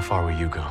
How far will you go?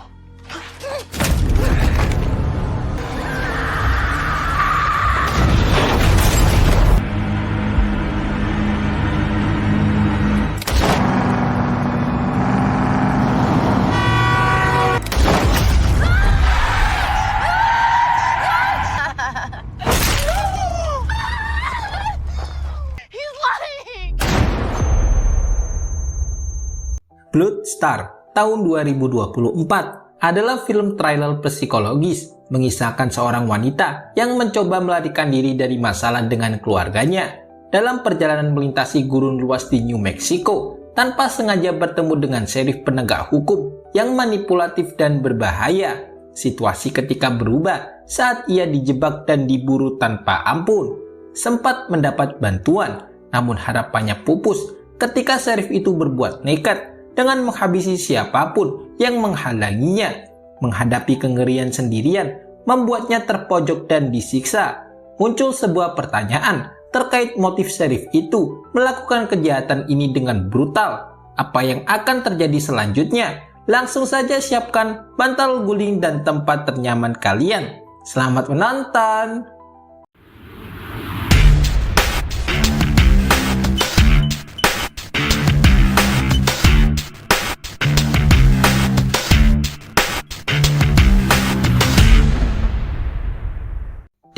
Bloodstar tahun 2024 adalah film trailer psikologis mengisahkan seorang wanita yang mencoba melarikan diri dari masalah dengan keluarganya dalam perjalanan melintasi gurun luas di New Mexico tanpa sengaja bertemu dengan serif penegak hukum yang manipulatif dan berbahaya. Situasi ketika berubah saat ia dijebak dan diburu tanpa ampun. Sempat mendapat bantuan, namun harapannya pupus ketika serif itu berbuat nekat dengan menghabisi siapapun yang menghalanginya. Menghadapi kengerian sendirian membuatnya terpojok dan disiksa. Muncul sebuah pertanyaan terkait motif serif itu melakukan kejahatan ini dengan brutal. Apa yang akan terjadi selanjutnya? Langsung saja siapkan bantal guling dan tempat ternyaman kalian. Selamat menonton!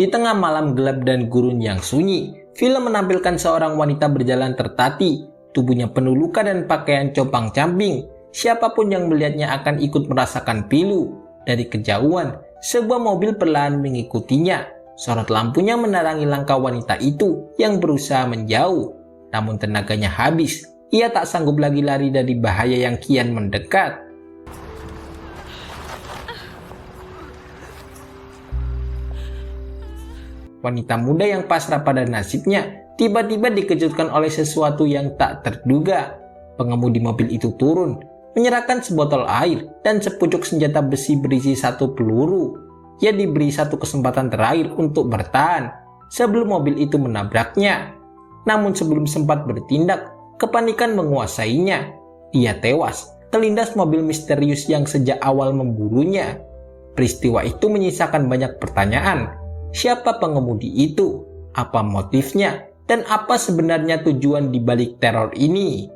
Di tengah malam gelap dan gurun yang sunyi, film menampilkan seorang wanita berjalan tertati, tubuhnya penuh luka dan pakaian compang-camping. Siapapun yang melihatnya akan ikut merasakan pilu. Dari kejauhan, sebuah mobil perlahan mengikutinya. Sorot lampunya menerangi langkah wanita itu yang berusaha menjauh. Namun tenaganya habis, ia tak sanggup lagi lari dari bahaya yang kian mendekat. Wanita muda yang pasrah pada nasibnya tiba-tiba dikejutkan oleh sesuatu yang tak terduga. Pengemudi mobil itu turun, menyerahkan sebotol air dan sepucuk senjata besi berisi satu peluru. Ia diberi satu kesempatan terakhir untuk bertahan sebelum mobil itu menabraknya. Namun sebelum sempat bertindak, kepanikan menguasainya. Ia tewas, terlindas mobil misterius yang sejak awal memburunya. Peristiwa itu menyisakan banyak pertanyaan. Siapa pengemudi itu? Apa motifnya? Dan apa sebenarnya tujuan di balik teror ini?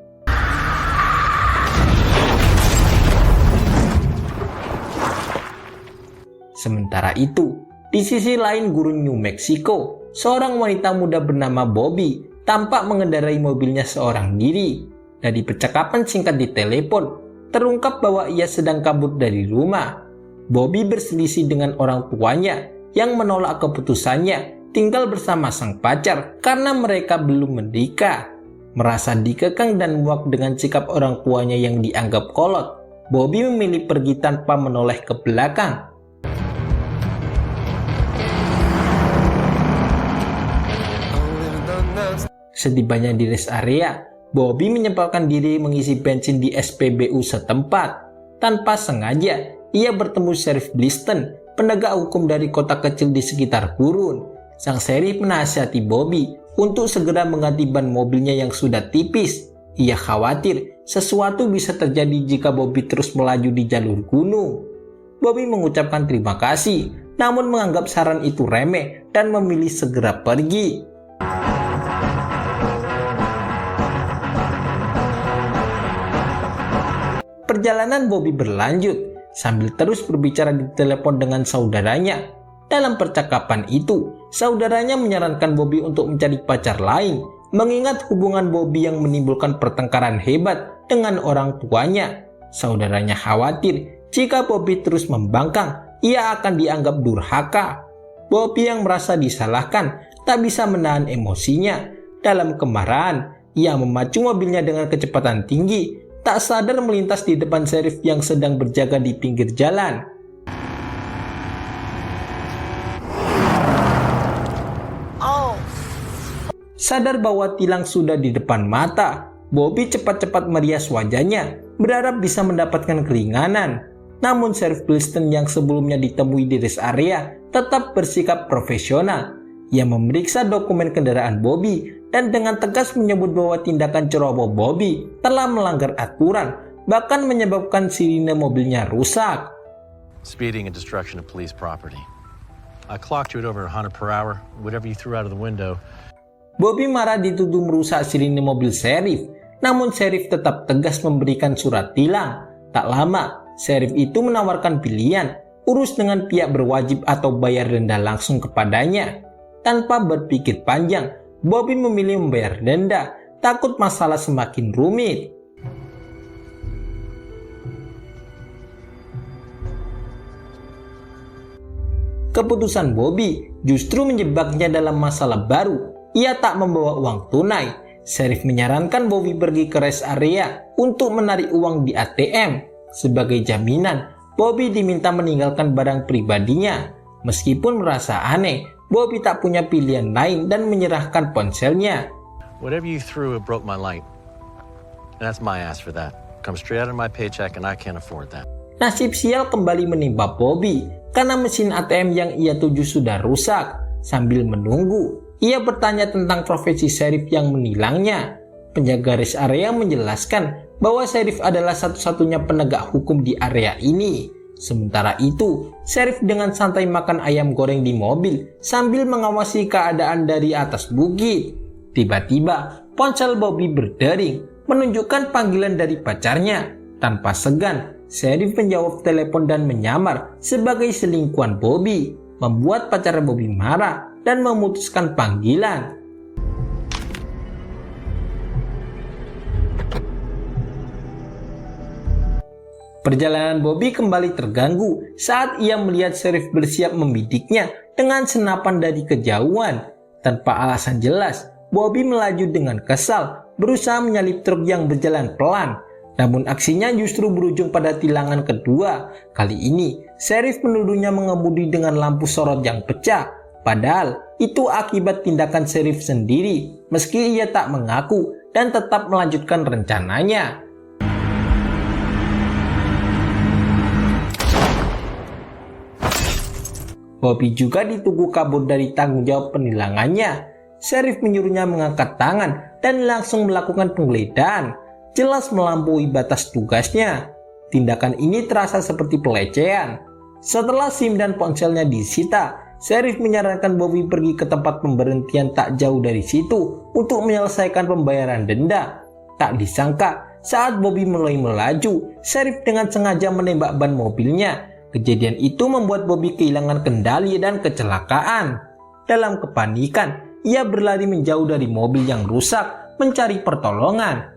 Sementara itu, di sisi lain gurun New Mexico, seorang wanita muda bernama Bobby tampak mengendarai mobilnya seorang diri. Dari percakapan singkat di telepon, terungkap bahwa ia sedang kabur dari rumah. Bobby berselisih dengan orang tuanya yang menolak keputusannya tinggal bersama sang pacar karena mereka belum menikah. Merasa dikekang dan muak dengan sikap orang tuanya yang dianggap kolot, Bobby memilih pergi tanpa menoleh ke belakang. Setibanya di rest area, Bobby menyempatkan diri mengisi bensin di SPBU setempat. Tanpa sengaja, ia bertemu Sheriff Bliston, penegak hukum dari kota kecil di sekitar gurun. Sang sheriff menasihati Bobby untuk segera mengganti ban mobilnya yang sudah tipis. Ia khawatir sesuatu bisa terjadi jika Bobby terus melaju di jalur gunung. Bobby mengucapkan terima kasih, namun menganggap saran itu remeh dan memilih segera pergi. Perjalanan Bobby berlanjut sambil terus berbicara di telepon dengan saudaranya. Dalam percakapan itu, saudaranya menyarankan Bobby untuk mencari pacar lain, mengingat hubungan Bobby yang menimbulkan pertengkaran hebat dengan orang tuanya. Saudaranya khawatir jika Bobby terus membangkang, ia akan dianggap durhaka. Bobby yang merasa disalahkan tak bisa menahan emosinya. Dalam kemarahan, ia memacu mobilnya dengan kecepatan tinggi, tak sadar melintas di depan sheriff yang sedang berjaga di pinggir jalan. Sadar bahwa tilang sudah di depan mata, Bobby cepat-cepat merias wajahnya, berharap bisa mendapatkan keringanan. Namun Sheriff Bliston yang sebelumnya ditemui di rest area tetap bersikap profesional. Ia memeriksa dokumen kendaraan Bobby dan dengan tegas menyebut bahwa tindakan ceroboh Bobby telah melanggar aturan, bahkan menyebabkan sirine mobilnya rusak. Speeding and destruction of police property. I clocked you at over 100 per hour. Whatever you threw out of the window. Bobby marah dituduh merusak sirine mobil Sheriff, namun Sheriff tetap tegas memberikan surat tilang. Tak lama, Sheriff itu menawarkan pilihan, urus dengan pihak berwajib atau bayar denda langsung kepadanya. Tanpa berpikir panjang, Bobby memilih membayar denda, takut masalah semakin rumit. Keputusan Bobby justru menjebaknya dalam masalah baru. Ia tak membawa uang tunai. Sheriff menyarankan Bobby pergi ke rest area untuk menarik uang di ATM. Sebagai jaminan, Bobby diminta meninggalkan barang pribadinya. Meskipun merasa aneh, Bobby tak punya pilihan lain dan menyerahkan ponselnya. Whatever you threw, it broke my light. And that's my ass for that. Comes straight out of my paycheck and I can't afford that. Nasib sial kembali menimpa Bobby karena mesin ATM yang ia tuju sudah rusak. Sambil menunggu, ia bertanya tentang profesi Sheriff yang menilangnya. Penjaga rest area menjelaskan bahwa Sheriff adalah satu-satunya penegak hukum di area ini. Sementara itu, Sheriff dengan santai makan ayam goreng di mobil sambil mengawasi keadaan dari atas bukit. Tiba-tiba, ponsel Bobby berdering, menunjukkan panggilan dari pacarnya. Tanpa segan, Sheriff menjawab telepon dan menyamar sebagai selingkuhan Bobby, membuat pacar Bobby marah dan memutuskan panggilan. Perjalanan Bobby kembali terganggu saat ia melihat Sheriff bersiap membidiknya dengan senapan dari kejauhan. Tanpa alasan jelas, Bobby melaju dengan kesal, berusaha menyalip truk yang berjalan pelan. Namun aksinya justru berujung pada tilangan kedua. Kali ini, Sheriff menuduhnya mengemudi dengan lampu sorot yang pecah. Padahal itu akibat tindakan Sheriff sendiri, meski ia tak mengaku dan tetap melanjutkan rencananya. Bobby juga dituduh kabur dari tanggung jawab penilangannya. Sheriff menyuruhnya mengangkat tangan dan langsung melakukan penggeledahan, jelas melampaui batas tugasnya. Tindakan ini terasa seperti pelecehan. Setelah SIM dan ponselnya disita, Sheriff menyarankan Bobby pergi ke tempat pemberhentian tak jauh dari situ untuk menyelesaikan pembayaran denda. Tak disangka, saat Bobby mulai melaju, Sheriff dengan sengaja menembak ban mobilnya. Kejadian itu membuat Bobby kehilangan kendali dan kecelakaan. Dalam kepanikan, ia berlari menjauh dari mobil yang rusak, mencari pertolongan.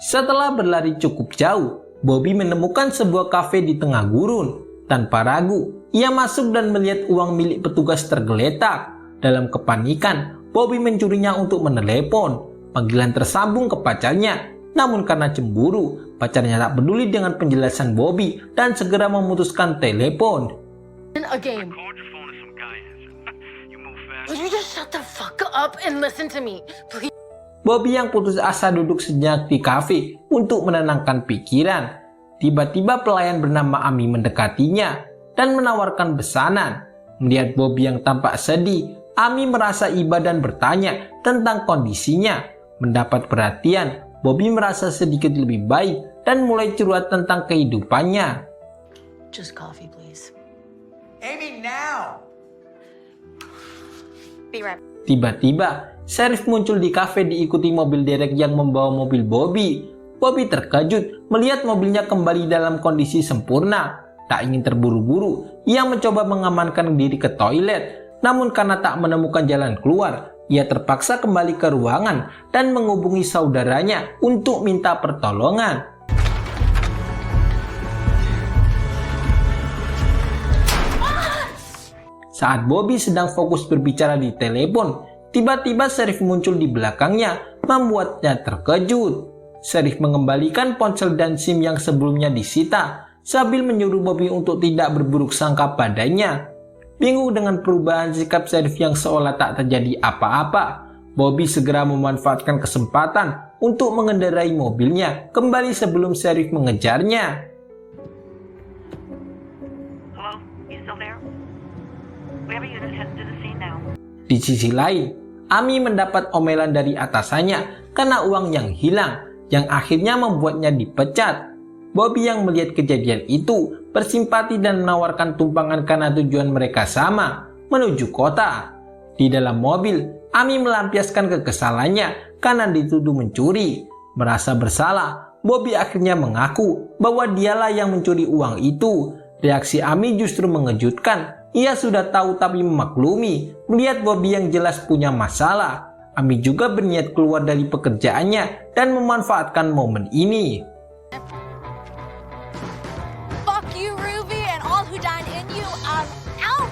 Setelah berlari cukup jauh, Bobby menemukan sebuah kafe di tengah gurun. Tanpa ragu, ia masuk dan melihat uang milik petugas tergeletak. Dalam kepanikan, Bobby mencurinya untuk menelepon. Panggilan tersambung ke pacarnya. Namun karena cemburu, pacarnya tak peduli dengan penjelasan Bobby dan segera memutuskan telepon. Bobby yang putus asa duduk sejenak di kafe untuk menenangkan pikiran. Tiba-tiba pelayan bernama Ami mendekatinya dan menawarkan pesanan. Melihat Bobby yang tampak sedih, Ami merasa iba dan bertanya tentang kondisinya. Mendapat perhatian, Bobby merasa sedikit lebih baik dan mulai curhat tentang kehidupannya. Just coffee, please. Amy, now! Be right. Tiba-tiba, Sheriff muncul di kafe diikuti mobil derek yang membawa mobil Bobby. Bobby terkejut melihat mobilnya kembali dalam kondisi sempurna. Tak ingin terburu-buru, ia mencoba mengamankan diri ke toilet. Namun karena tak menemukan jalan keluar, ia terpaksa kembali ke ruangan dan menghubungi saudaranya untuk minta pertolongan. Saat Bobby sedang fokus berbicara di telepon, tiba-tiba Sheriff muncul di belakangnya, membuatnya terkejut. Sheriff mengembalikan ponsel dan SIM yang sebelumnya disita, sambil menyuruh Bobby untuk tidak berburuk sangka padanya. Bingung dengan perubahan sikap Sheriff yang seolah tak terjadi apa-apa, Bobby segera memanfaatkan kesempatan untuk mengendarai mobilnya kembali sebelum Sheriff mengejarnya. Hello? You still there? We have a unit headed to the scene now. Di sisi lain, Ami mendapat omelan dari atasannya karena uang yang hilang, yang akhirnya membuatnya dipecat. Bobby yang melihat kejadian itu bersimpati dan menawarkan tumpangan karena tujuan mereka sama, menuju kota. Di dalam mobil, Ami melampiaskan kekesalannya karena dituduh mencuri. Merasa bersalah, Bobby akhirnya mengaku bahwa dialah yang mencuri uang itu. Reaksi Ami justru mengejutkan. Ia sudah tahu tapi memaklumi melihat Bobby yang jelas punya masalah. Ami juga berniat keluar dari pekerjaannya dan memanfaatkan momen ini. Fuck you, Ruby, and all who dine in you. I'm out.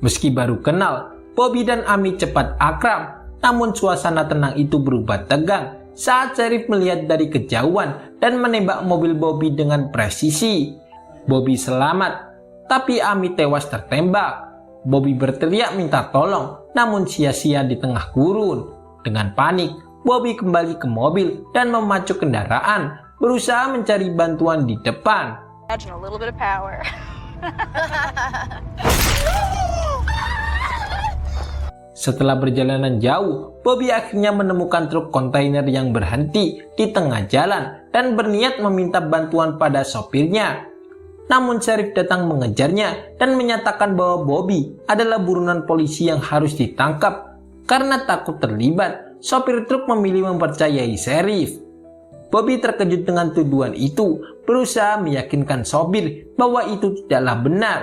Meski baru kenal, Bobby dan Ami cepat akrab. Namun suasana tenang itu berubah tegang saat Sheriff melihat dari kejauhan dan menembak mobil Bobby dengan presisi. Bobby selamat, tapi Ami tewas tertembak. Bobby berteriak minta tolong, namun sia-sia di tengah gurun. Dengan panik, Bobby kembali ke mobil dan memacu kendaraan, berusaha mencari bantuan di depan. Imagine a little bit of power. Setelah perjalanan jauh, Bobby akhirnya menemukan truk kontainer yang berhenti di tengah jalan dan berniat meminta bantuan pada sopirnya. Namun Sheriff datang mengejarnya dan menyatakan bahwa Bobby adalah buronan polisi yang harus ditangkap. Karena takut terlibat, sopir truk memilih mempercayai Sheriff. Bobby terkejut dengan tuduhan itu, berusaha meyakinkan sopir bahwa itu tidaklah benar.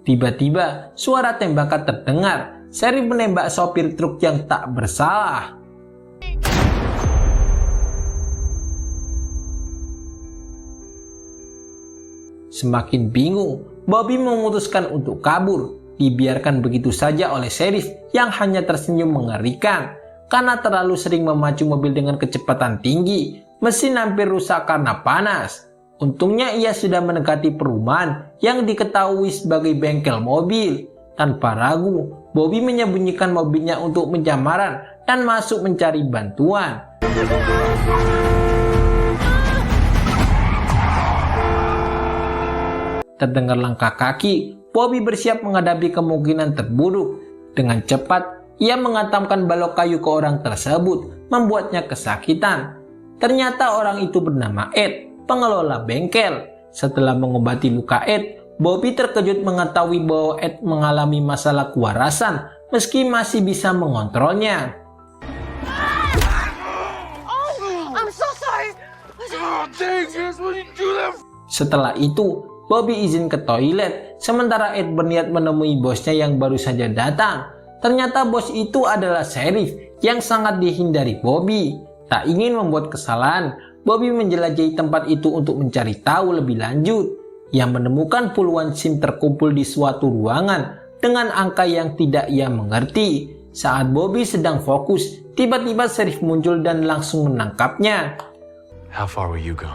Tiba-tiba suara tembakan terdengar. Sheriff menembak sopir truk yang tak bersalah. Semakin bingung, Bobby memutuskan untuk kabur. Dibiarkan begitu saja oleh Sheriff yang hanya tersenyum mengerikan. Karena terlalu sering memacu mobil dengan kecepatan tinggi, mesin hampir rusak karena panas. Untungnya ia sudah mendekati perumahan yang diketahui sebagai bengkel mobil. Tanpa ragu, Bobby menyembunyikan mobilnya untuk penyamaran dan masuk mencari bantuan. Terdengar langkah kaki, Bobby bersiap menghadapi kemungkinan terburuk. Dengan cepat, ia menghantamkan balok kayu ke orang tersebut, membuatnya kesakitan. Ternyata orang itu bernama Ed, pengelola bengkel. Setelah mengobati luka Ed, Bobby terkejut mengetahui bahwa Ed mengalami masalah kewarasan meski masih bisa mengontrolnya. I'm so sorry. Setelah itu, Bobby izin ke toilet, sementara Ed berniat menemui bosnya yang baru saja datang. Ternyata bos itu adalah Sheriff yang sangat dihindari Bobby. Tak ingin membuat kesalahan, Bobby menjelajahi tempat itu untuk mencari tahu lebih lanjut. Ia menemukan puluhan SIM terkumpul di suatu ruangan dengan angka yang tidak ia mengerti. Saat Bobby sedang fokus, tiba-tiba Sheriff muncul dan langsung menangkapnya. How far will you go?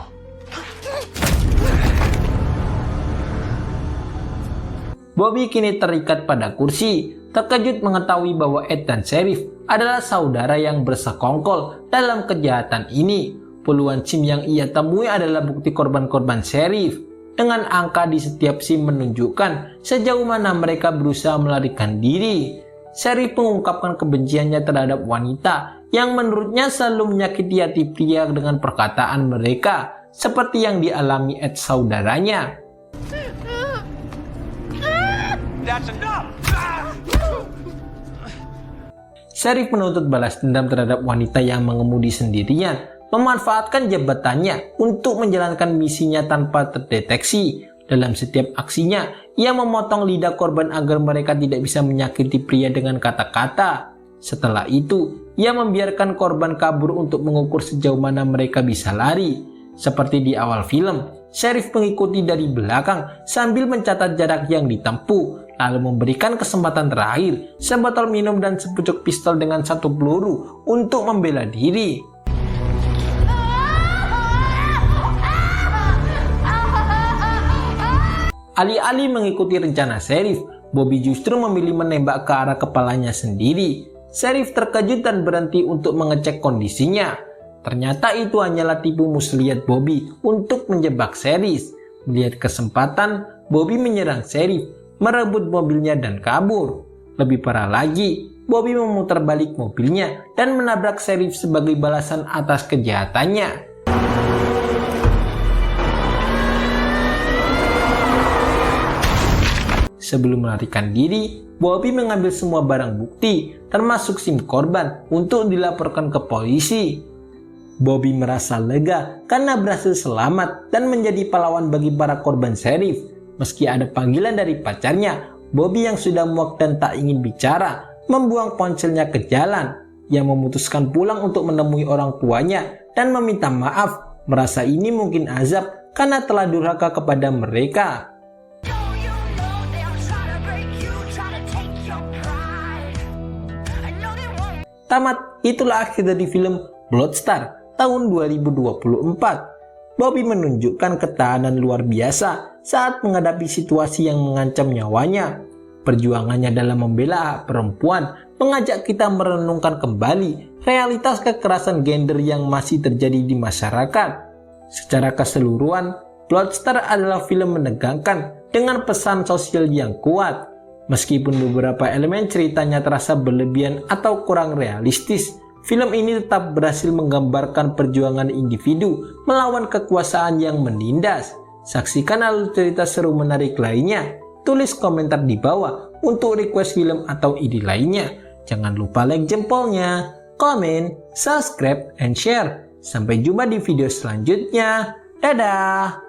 Bobby kini terikat pada kursi, terkejut mengetahui bahwa Ed dan Sheriff adalah saudara yang bersekongkol dalam kejahatan ini. Puluhan SIM yang ia temui adalah bukti korban-korban Sheriff. Dengan angka di setiap SIM menunjukkan sejauh mana mereka berusaha melarikan diri. Sheriff mengungkapkan kebenciannya terhadap wanita yang menurutnya selalu menyakiti hati pria dengan perkataan mereka, seperti yang dialami Ed saudaranya. That's enough. Sheriff menuntut balas dendam terhadap wanita yang mengemudi sendirian, memanfaatkan jabatannya untuk menjalankan misinya tanpa terdeteksi. Dalam setiap aksinya, ia memotong lidah korban agar mereka tidak bisa menyakiti pria dengan kata-kata. Setelah itu, ia membiarkan korban kabur untuk mengukur sejauh mana mereka bisa lari. Seperti di awal film, Sheriff mengikuti dari belakang sambil mencatat jarak yang ditempuh, lalu memberikan kesempatan terakhir, sebotol minum dan sepucuk pistol dengan satu peluru untuk membela diri. Alih-alih mengikuti rencana Sheriff, Bobby justru memilih menembak ke arah kepalanya sendiri. Sheriff terkejut dan berhenti untuk mengecek kondisinya. Ternyata itu hanyalah tipu muslihat Bobby untuk menjebak Sheriff. Melihat kesempatan, Bobby menyerang Sheriff, merebut mobilnya dan kabur. Lebih parah lagi, Bobby memutar balik mobilnya dan menabrak sheriff sebagai balasan atas kejahatannya. Sebelum melarikan diri, Bobby mengambil semua barang bukti, termasuk SIM korban, untuk dilaporkan ke polisi. Bobby merasa lega karena berhasil selamat dan menjadi pahlawan bagi para korban sheriff. Meski ada panggilan dari pacarnya, Bobby yang sudah muak dan tak ingin bicara, membuang ponselnya ke jalan. Ia memutuskan pulang untuk menemui orang tuanya dan meminta maaf, merasa ini mungkin azab karena telah durhaka kepada mereka. Tamat, itulah akhir dari film Bloodstar tahun 2024. Bobby menunjukkan ketahanan luar biasa saat menghadapi situasi yang mengancam nyawanya. Perjuangannya dalam membela hak perempuan mengajak kita merenungkan kembali realitas kekerasan gender yang masih terjadi di masyarakat. Secara keseluruhan, Bloodstar adalah film menegangkan dengan pesan sosial yang kuat. Meskipun beberapa elemen ceritanya terasa berlebihan atau kurang realistis, film ini tetap berhasil menggambarkan perjuangan individu melawan kekuasaan yang menindas. Saksikan alur cerita seru menarik lainnya. Tulis komentar di bawah untuk request film atau ide lainnya. Jangan lupa like jempolnya, komen, subscribe, and share. Sampai jumpa di video selanjutnya. Dadah!